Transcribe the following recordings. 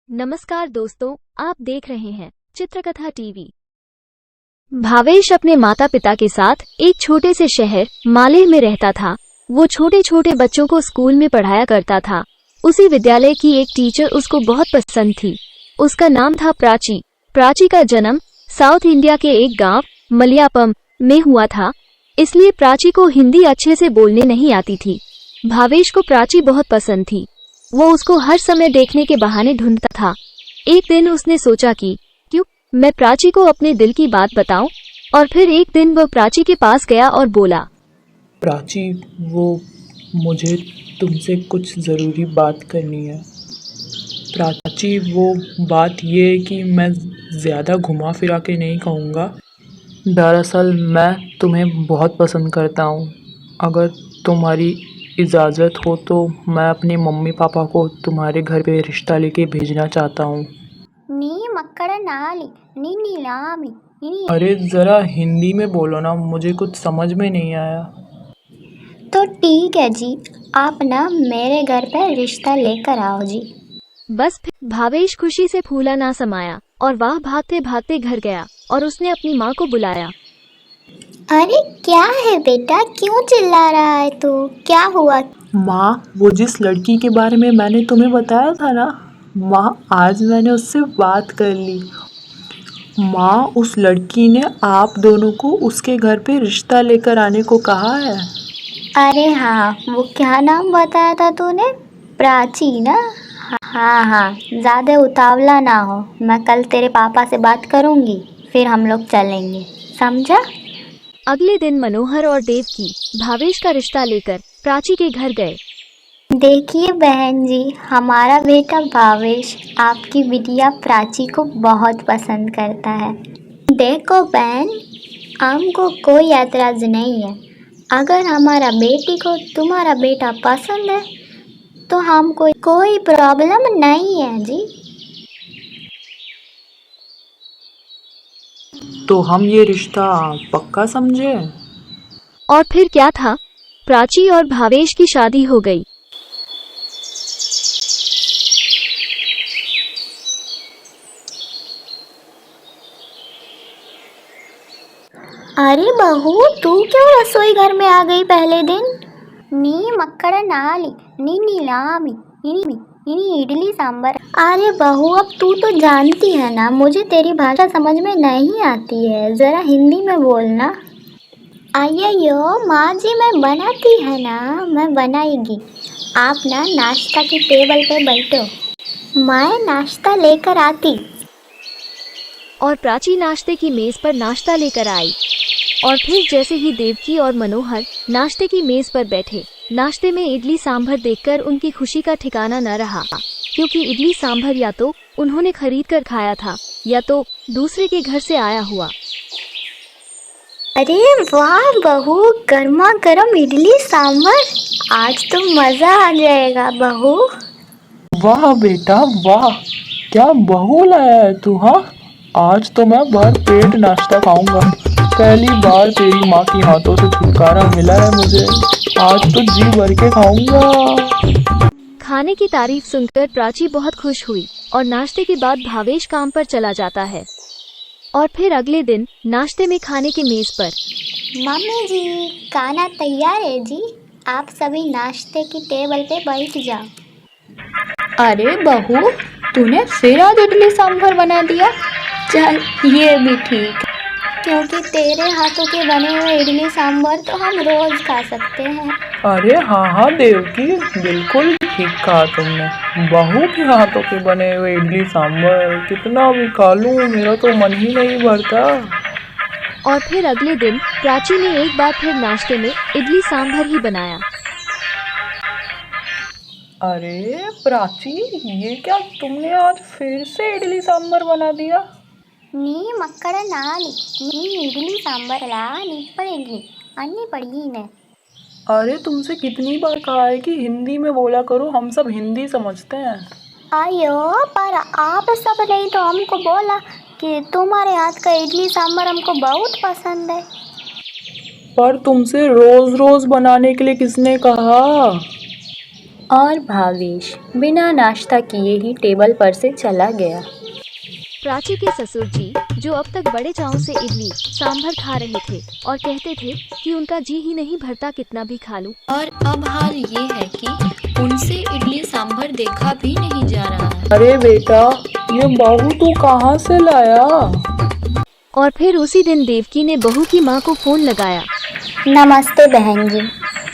नमस्कार दोस्तों, आप देख रहे हैं चित्रकथा टीवी। भावेश अपने माता पिता के साथ एक छोटे से शहर मालेर में रहता था। वो छोटे छोटे बच्चों को स्कूल में पढ़ाया करता था। उसी विद्यालय की एक टीचर उसको बहुत पसंद थी। उसका नाम था प्राची। प्राची का जन्म साउथ इंडिया के एक गांव मलयापम में हुआ था, इसलिए प्राची को हिंदी अच्छे से बोलने नहीं आती थी। भावेश को प्राची बहुत पसंद थी। वो उसको हर समय देखने के बहाने ढूंढता था। एक दिन उसने सोचा कि क्यों मैं प्राची को अपने दिल की बात बताऊं, और फिर एक दिन वह प्राची के पास गया और बोला, प्राची, वो मुझे तुमसे कुछ ज़रूरी बात करनी है। प्राची, वो बात ये है कि मैं ज़्यादा घुमा फिरा के नहीं कहूँगा। दरअसल मैं तुम्हें बहुत पसंद करता हूँ। अगर तुम्हारी इजाज़त हो तो मैं अपने मम्मी पापा को तुम्हारे घर पे रिश्ता लेके भेजना चाहता हूँ। नी मक्कड़ नाली नी नीलामी नी। अरे ज़रा हिंदी में बोलो ना, मुझे कुछ समझ में नहीं आया। तो ठीक है जी, आप ना मेरे घर पे रिश्ता लेकर आओ जी। बस फिर भावेश खुशी से फूला ना समाया और वह भागते भागते घर गया और उसने अपनी माँ को बुलाया। अरे क्या है बेटा, क्यों चिल्ला रहा है तू? क्या हुआ? माँ, वो जिस लड़की के बारे में मैंने तुम्हें बताया था ना, माँ आज मैंने उससे बात कर ली। माँ, उस लड़की ने आप दोनों को उसके घर पे रिश्ता लेकर आने को कहा है। अरे हाँ, वो क्या नाम बताया था तूने? प्राची ना? हाँ हाँ, ज़्यादा उतावला ना हो। मैं कल तेरे पापा से बात करूँगी, फिर हम लोग चलेंगे, समझा? अगले दिन मनोहर और देवकी भावेश का रिश्ता लेकर प्राची के घर गए। देखिए बहन जी, हमारा बेटा भावेश आपकी बिटिया प्राची को बहुत पसंद करता है। देखो बहन, हमको कोई ऐतराज नहीं है। अगर हमारा बेटी को तुम्हारा बेटा पसंद है तो हमको कोई प्रॉब्लम नहीं है जी। तो हम ये रिश्ता पक्का समझे। और फिर क्या था, प्राची और भावेश की शादी हो गई। अरे बहू, तू क्यों रसोई घर में आ गई पहले दिन? नी मक्कड़ नाली नी नीलामी नी इडली सांभर। अरे बहू, अब तू तो जानती है ना, मुझे तेरी भाषा समझ में नहीं आती है, जरा हिंदी में बोलना। अय्यो माँ जी, मैं बनाती है ना, मैं बनाएगी। आप ना नाश्ता की टेबल पे बैठो, मैं नाश्ता लेकर आती। और प्राची नाश्ते की मेज पर नाश्ता लेकर आई। और फिर जैसे ही देवकी और मनोहर नाश्ते की मेज पर बैठे, नाश्ते में इडली सांभर देखकर उनकी खुशी का ठिकाना न रहा, क्योंकि इडली सांभर या तो उन्होंने खरीद कर खाया था या तो दूसरे के घर से आया हुआ। अरे वाह बहू, गर्मा गर्म इडली सांभर, आज तो मजा आ जाएगा बहू। वाह बेटा वाह, क्या बहू लाया है तू। हाँ, आज तो मैं भर पेट नाश्ता खाऊंगा। पहली बार तेरी माँ की हाथों से छुटकारा मिला है मुझे। आज तो जी भर के खाऊंगा। खाने की तारीफ सुनकर प्राची बहुत खुश हुई और नाश्ते के बाद भावेश काम पर चला जाता है। और फिर अगले दिन नाश्ते में खाने के मेज पर, मम्मी जी, खाना तैयार है जी, आप सभी नाश्ते की टेबल पे बैठ जाओ। अरे बहू, तूने फिर आज इडली सांभर बना दिया। चल ये भी ठीक, क्योंकि तेरे हाथों के बने हुए इडली सांभर तो हम रोज खा सकते हैं। अरे हाँ हाँ देवकी, बिल्कुल ठीक कहा तुमने। बहू के हाथों के बने हुए इडली सांभर कितना भी खा लूं, मेरा तो मन ही नहीं भरता। और फिर अगले दिन प्राची ने एक बार फिर नाश्ते में इडली सांभर ही बनाया। अरे प्राची, ये क्या तुमने आज फिर से इडली सांभर बना दिया। नी मक्कड़ नाली नी इडली सांभर ला निपड़ेगी अन्नी पड़ी ने। अरे तुमसे कितनी बार कहा है कि हिंदी में बोला करो, हम सब हिंदी समझते हैं। आयो, पर आप सब नहीं तो हमको बोला कि तुम्हारे हाथ का इडली सांभर हमको बहुत पसंद है। पर तुमसे रोज रोज बनाने के लिए किसने कहा। और भावेश बिना नाश्ता किए ही टेबल पर से चला गया। प्राची के ससुर जी, जो अब तक बड़े चाव से इडली सांभर खा रहे थे और कहते थे कि उनका जी ही नहीं भरता कितना भी खा लूं। और अब हाल ये है कि उनसे इडली सांभर देखा भी नहीं जा रहा है। अरे बेटा, ये बहू तू कहाँ से लाया? और फिर उसी दिन देवकी ने बहू की मां को फोन लगाया। नमस्ते बहन जी,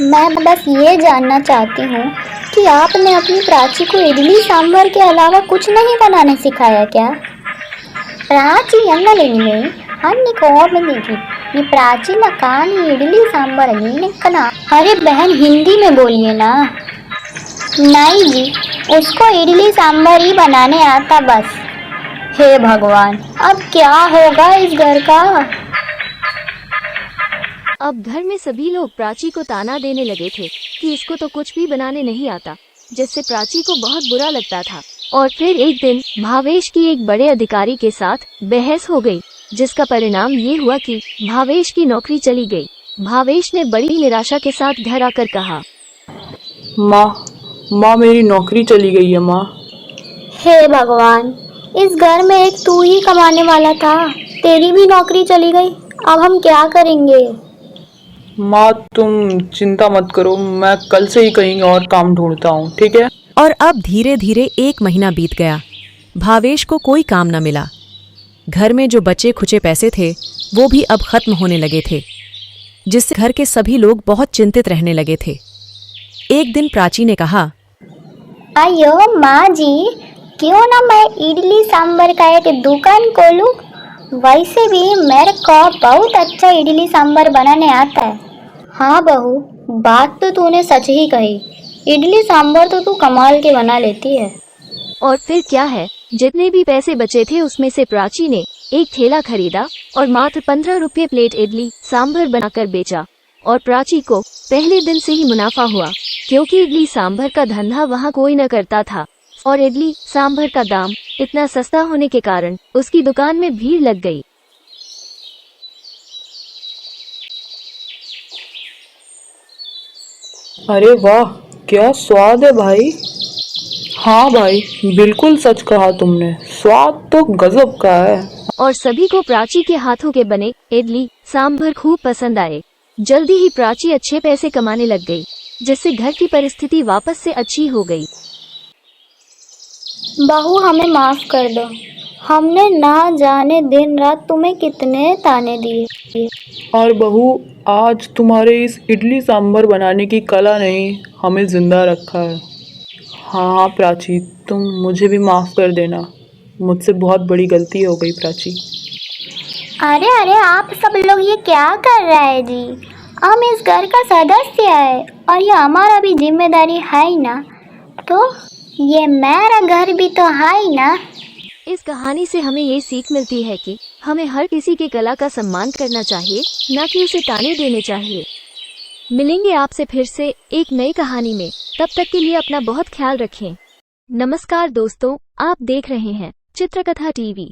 मैं बस ये जानना चाहती हूँ कि आपने अपनी प्राची को इडली सांभर के अलावा कुछ नहीं बनाने सिखाया क्या? प्राची ಎಂಗಲಿನಿವೆ अन्नी कोब देखी ये प्राची न कहानी इडली सांभर कना। अरे बहन, हिंदी में बोलिए ना। नहीं जी, उसको इडली सांभर ही बनाने आता बस। हे भगवान, अब क्या होगा इस घर का? अब घर में सभी लोग प्राची को ताना देने लगे थे कि इसको तो कुछ भी बनाने नहीं आता, जिससे प्राची को बहुत बुरा लगता था। और फिर एक दिन भावेश की एक बड़े अधिकारी के साथ बहस हो गई, जिसका परिणाम ये हुआ कि भावेश की नौकरी चली गई। भावेश ने बड़ी निराशा के साथ घर आकर कहा, माँ मेरी नौकरी चली गई है माँ। हे भगवान, इस घर में एक तू ही कमाने वाला था, तेरी भी नौकरी चली गई। अब हम क्या करेंगे? माँ तुम चिंता मत करो, मैं कल से ही कहीं और काम ढूंढता हूँ, ठीक है? और अब धीरे धीरे 1 महीना बीत गया। भावेश को कोई काम न मिला। घर में जो बचे खुचे पैसे थे वो भी अब खत्म होने लगे थे, जिससे घर के सभी लोग बहुत चिंतित रहने लगे थे। एक दिन प्राची ने कहा, अयो माँ जी, क्यों ना मैं इडली सांभर का एक दुकान खोलूं? वैसे भी मेरे को बहुत अच्छा इडली सांभर बनाने आता है। हाँ बहू, बात तो तूने सच ही कही, इडली सांभर तो तू कमाल के बना लेती है। और फिर क्या है, जितने भी पैसे बचे थे उसमें से प्राची ने एक ठेला खरीदा और मात्र 15 रुपये प्लेट इडली सांभर बनाकर बेचा। और प्राची को पहले दिन से ही मुनाफा हुआ, क्योंकि इडली सांभर का धंधा वहाँ कोई न करता था और इडली सांभर का दाम इतना सस्ता होने के कारण उसकी दुकान में भीड़ लग गई। अरे वाह, क्या स्वाद है भाई। हाँ भाई, बिल्कुल सच कहा तुमने, स्वाद तो गजब का है। और सभी को प्राची के हाथों के बने इडली सांभर खूब पसंद आए। जल्दी ही प्राची अच्छे पैसे कमाने लग गई, जिससे घर की परिस्थिति वापस से अच्छी हो गई। बहू, हमें माफ कर दो, हमने ना जाने दिन रात तुम्हें कितने ताने दिए। और बहू, आज तुम्हारे इस इडली सांभर बनाने की कला ने हमें जिंदा रखा है। हाँ प्राची, तुम मुझे भी माफ़ कर देना, मुझसे बहुत बड़ी गलती हो गई प्राची। अरे अरे, आप सब लोग ये क्या कर रहे हैं जी? हम इस घर का सदस्य है और ये हमारा भी जिम्मेदारी है ही ना, तो ये मेरा घर भी तो है ही ना। इस कहानी से हमें ये सीख मिलती है कि हमें हर किसी की कला का सम्मान करना चाहिए, न कि उसे ताने देने चाहिए। मिलेंगे आपसे फिर से एक नई कहानी में, तब तक के लिए अपना बहुत ख्याल रखें। नमस्कार दोस्तों, आप देख रहे हैं चित्रकथा टीवी।